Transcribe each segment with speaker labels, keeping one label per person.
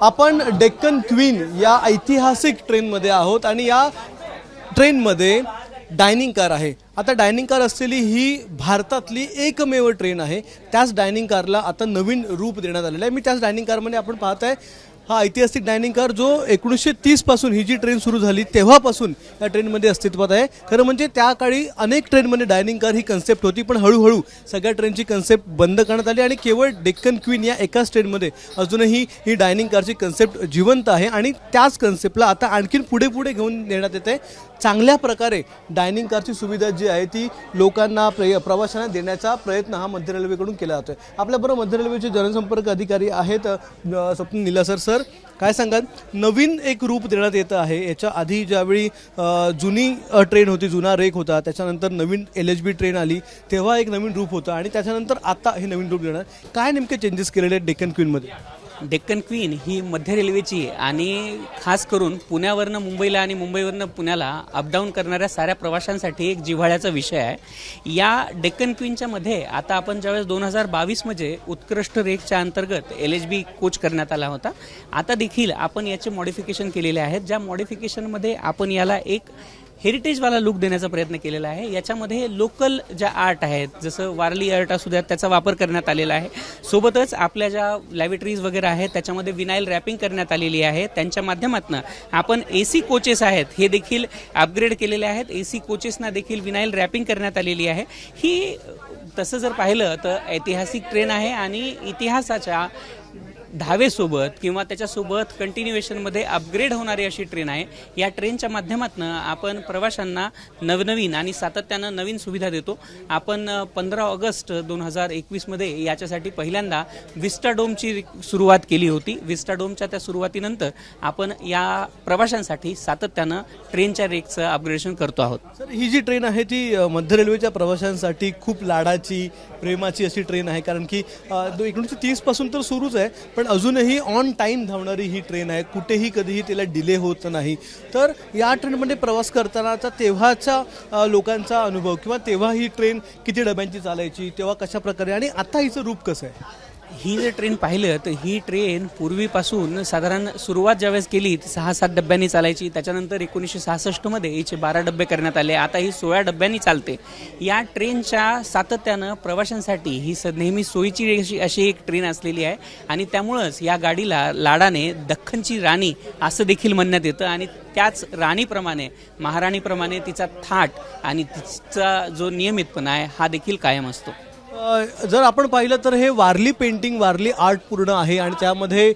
Speaker 1: आपण डेक्कन क्वीन या ऐतिहासिक ट्रेनमध्ये आहोत आणि या ट्रेनमध्ये डायनिंग कार आहे। आता डायनिंग कार असलेली ही भारतातली एकमेव ट्रेन आहे। त्याच डायनिंग कारला आता नवीन रूप देण्यात आलेलं आहे। मी त्याच डायनिंग कारमध्ये आपण पाहत आहे हा ऐतिहासिक डायनिंग कार जो 1930 पासून ही जी ट्रेन सुरू झाली तेव्हापासून या ट्रेनमध्ये अस्तित्वात आहे। खरं म्हणजे त्या काळी अनेक ट्रेनमध्ये डायनिंग कार ही कन्सेप्ट होती, पण हळूहळू सगळ्या ट्रेनची कन्सेप्ट बंद करण्यात आली आणि केवळ डेक्कन क्वीन या एकाच ट्रेनमध्ये अजूनही ही डायनिंग कारची कन्सेप्ट जिवंत आहे आणि त्याच कन्सेप्टला आता आणखीन पुढे पुढे घेऊन नेण्यात येते। चांगल्या प्रकारे डायनिंग कारची सुविधा जी आहे ती लोकांना प्रवाशांना देण्याचा प्रयत्न हा मध्य रेल्वेकडून केला जातोय। आपल्याबरोबर मध्य रेल्वेचे जनसंपर्क अधिकारी आहेत स्वप्नील निलासर सर, काय सांगाल? नवीन एक रूप देण्यात येतं आहे। याच्या आधी ज्यावेळी जुनी ट्रेन होती, जुना रेक होता, त्याच्यानंतर नवीन LHB ट्रेन आली तेव्हा एक नवीन रूप होतं आणि त्याच्यानंतर आता हे नवीन रूप देणार, काय नेमके चेंजेस केलेले आहेत डेक्कन क्वीनमध्ये?
Speaker 2: डेक्कन क्वीन ही मध्य रेल्वेची आणि खास करून पुण्यावरनं मुंबईला आणि मुंबईवरनं पुण्याला अपडाऊन करणाऱ्या साऱ्या प्रवाशांसाठी एक जिव्हाळ्याचा विषय आहे। या डेक्कन क्वीनच्या मध्ये आता आपण ज्यावेळेस 2022 मध्ये उत्कृष्ट रेकच्या अंतर्गत LHB कोच करण्यात आला होता, आता देखील आपण याचे मॉडिफिकेशन केलेले आहेत। ज्या मॉडिफिकेशनमध्ये आपण याला एक हेरिटेजवाला लुक देण्याचा प्रयत्न केलेला आहे। याच्यामध्ये लोकल ज्या आर्ट आहेत, जसं वारली आर्ट असू द्या, त्याचा वापर करण्यात आलेला आहे। सोबतच आपल्या ज्या लॅबोरेटरीज वगैरे आहेत त्याच्यामध्ये विनाईल रॅपिंग करण्यात आलेली आहे। त्यांच्या माध्यमातून आपण AC कोचेस आहेत हे देखील अपग्रेड केलेले आहेत। AC कोचेसना देखील विनाईल रॅपिंग करण्यात आलेली आहे। ही तसं जर पाहिलं तर ऐतिहासिक ट्रेन आहे आणि इतिहासाच्या धावेसोबत किंवा त्याच्यासोबत कंटिन्युएशनमध्ये अपग्रेड होणारी अशी ट्रेन आहे। या ट्रेनच्या माध्यमातून आपण प्रवाशांना नवनवीन आणि सातत्यानं नवीन सुविधा देतो। आपण 15 ऑगस्ट 2021 मध्ये याच्यासाठी पहिल्यांदा विस्टाडोमची सुरुवात केली होती। विस्टाडोमच्या त्या सुरुवातीनंतर आपण या प्रवाशांसाठी सातत्यानं ट्रेनच्या रेकचं अपग्रेडेशन करतो आहोत।
Speaker 1: सर, ही जी ट्रेन आहे ती मध्य रेल्वेच्या प्रवाशांसाठी खूप लाडाची प्रेमाची अशी ट्रेन आहे, कारण की 1930 पासून तर सुरूच आहे, पण अजूनही ऑन टाईम धावणारी ही ट्रेन आहे। कुठेही कधीही तिला डिले होत नाही। तर या ट्रेनमध्ये प्रवास करतानाचा तेव्हाचा लोकांचा अनुभव किंवा तेव्हा ही ट्रेन किती डब्यांची चालायची, तेव्हा कशा प्रकारे आणि आता हिचं रूप कसं आहे?
Speaker 2: ही जर ट्रेन पाहिलं तर ही ट्रेन पूर्वीपासून साधारण सुरुवात ज्यावेळेस केली 6-7 डब्यांनी चालायची। त्याच्यानंतर 1966 मध्ये हिचे 12 डब्बे करण्यात आले। आता ही 16 डब्यांनी चालते। या ट्रेनच्या सातत्यानं प्रवाशांसाठी ही नेहमी सोयीची अशी एक ट्रेन असलेली आहे आणि त्यामुळंच या गाडीला लाडाने दख्खनची राणी असं देखील म्हणण्यात येतं आणि त्याच राणीप्रमाणे, महाराणीप्रमाणे तिचा थाट आणि तिचा जो नियमितपणा आहे हा देखील कायम असतो।
Speaker 1: जर आपण पाहिलं तर हे वारली पेंटिंग, वारली आर्ट पूर्ण आहे आणि त्यामध्ये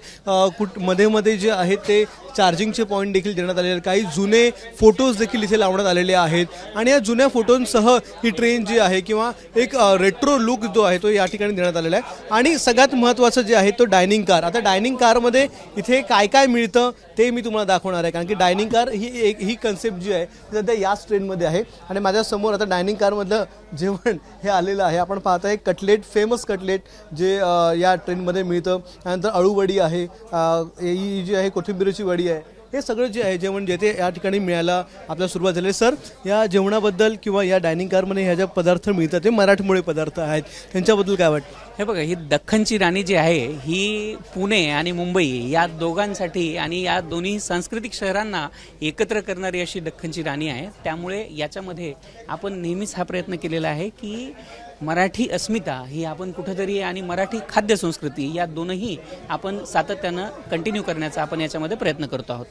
Speaker 1: मध्ये मध्ये जे आहेत ते चार्जिंगचे पॉईंट देखील देण्यात आलेले आहेत। काही जुने फोटोज देखील इथे लावण्यात आलेले आहेत आणि या जुन्या फोटोंसह ही ट्रेन जी आहे किंवा एक रेट्रो लुक जो आहे तो या ठिकाणी देण्यात आलेला आहे। आणि सगळ्यात महत्त्वाचं जे आहे तो डायनिंग कार। आता डायनिंग कारमध्ये इथे काय काय मिळतं ते मी तुम्हाला दाखवणार आहे, कारण की डायनिंग कार ही कन्सेप्ट जी आहे सध्या याच ट्रेनमध्ये आहे आणि माझ्यासमोर आता डायनिंग कारमधलं जेवण हे आलेलं आहे। आपण पाहत आहे कटलेट, फेमस कटलेट जे या ट्रेनमध्ये मिळतं। त्यानंतर अळूवडी आहे, ही जी आहे कोथिंबीरची वडी आहे। हे सगळं जे आहे जेवण जे ते या ठिकाणी मिळायला आपल्याला सुरुवात झाली। सर, या जेवणाबद्दल किंवा या डायनिंग कारमध्ये ह्या ज्या पदार्थ मिळतात ते मराठमोळे पदार्थ आहेत, त्यांच्याबद्दल काय वाटतं?
Speaker 2: हे बघा, ही दख्खनची राणी जी आहे ही पुणे आणि मुंबई या दोघांसाठी आणि या दोन्ही सांस्कृतिक शहरांना एकत्र करणारी अशी दख्खनची राणी आहे। त्यामुळे याच्यामध्ये आपण नेहमीच हा प्रयत्न केलेला आहे की मराठी अस्मिता ही आपण कुठेतरी आणि मराठी खाद्य संस्कृती या दोनही आपण सातत्यानं कंटिन्यू करण्याचा आपण याच्यामध्ये प्रयत्न करतो आहोत।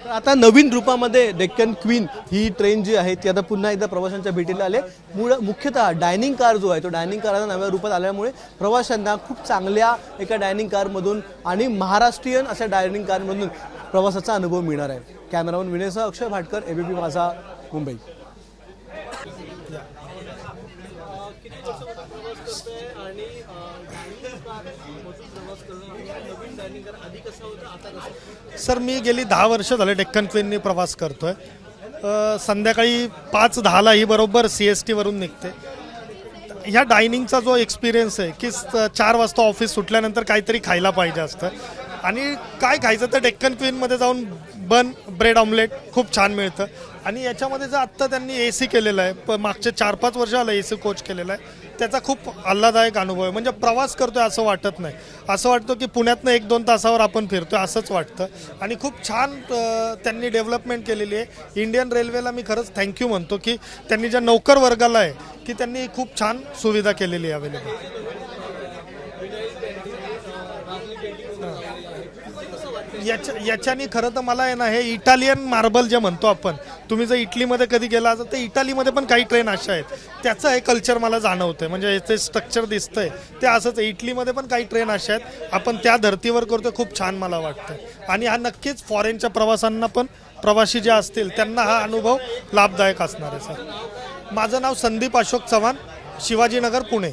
Speaker 1: तर आता नवीन रूपामध्ये डेक्कन क्वीन ही ट्रेन जी आहे ती आता पुन्हा एकदा प्रवाशांच्या भेटीला आले। मुख्यतः डायनिंग कार जो आहे तो डायनिंग कार आता नव्या रूपात आल्यामुळे प्रवाशांना खूप चांगल्या एका डायनिंग कारमधून आणि महाराष्ट्रीयन अशा डायनिंग कारमधून प्रवासाचा अनुभव मिळणार आहे। कॅमेरामन विनयसह अक्षय भाटकर, ABP माझा, मुंबई।
Speaker 3: सर, मी गेली 10 वर्ष झाले डेक्कन क्वीननी प्रवास करतोय। संध्याकाळी 5:10ला ही बरोबर CST वरून निघते। ह्या डायनिंगचा जो एक्सपिरियन्स आहे की 4 वाजता ऑफिस सुटल्यानंतर काहीतरी खायला पाहिजे असतं आणि काय खायचं तर डेक्कन क्वीनमध्ये जाऊन बन ब्रेड ऑमलेट खूप छान मिळतं आणि याच्यामध्ये जर आत्ता त्यांनी AC केलेलं आहे, मागचे 4-5 वर्ष आलं AC कोच केलेलं आहे त्याचा खूप आल्हाददायक अनुभव आहे. म्हणजे प्रवास करतोय असं वाटत नाही, असं वाटतं की पुण्यातनं 1-2 तासावर आपण फिरतोय असंच वाटतं. आणि खूप छान त्यांनी डेव्हलपमेंट केलेली आहे. इंडियन रेल्वेला मी खरंच थँक्यू म्हणतो की त्यांनी ज्या नौकर वर्गाला आहे की त्यांनी खूप छान सुविधा केलेली आहे अवेलेबल. याच्याने खरं तर मला आहे ना, हे इटालियन मार्बल जे म्हणतो आपण, तुम्ही जर इटलीमध्ये कधी गेला तर ते इटालीमध्ये पण काही ट्रेन अशा आहेत, त्याचं हे कल्चर मला जाणवतंय. म्हणजे याचे स्ट्रक्चर दिसतंय ते असंच आहे. इटलीमध्ये पण काही ट्रेन अशा आहेत, आपण त्या धर्तीवर करतोय, खूप छान मला वाटतं. आणि हा नक्कीच फॉरेनच्या प्रवाशांना पण, प्रवासी जे असतील त्यांना हा अनुभव लाभदायक असणार आहे. सर, माझं नाव संदीप अशोक चव्हाण, शिवाजीनगर, पुणे.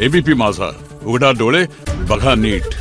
Speaker 4: एबीपी माझा, उघडा डोळे बघा नीट.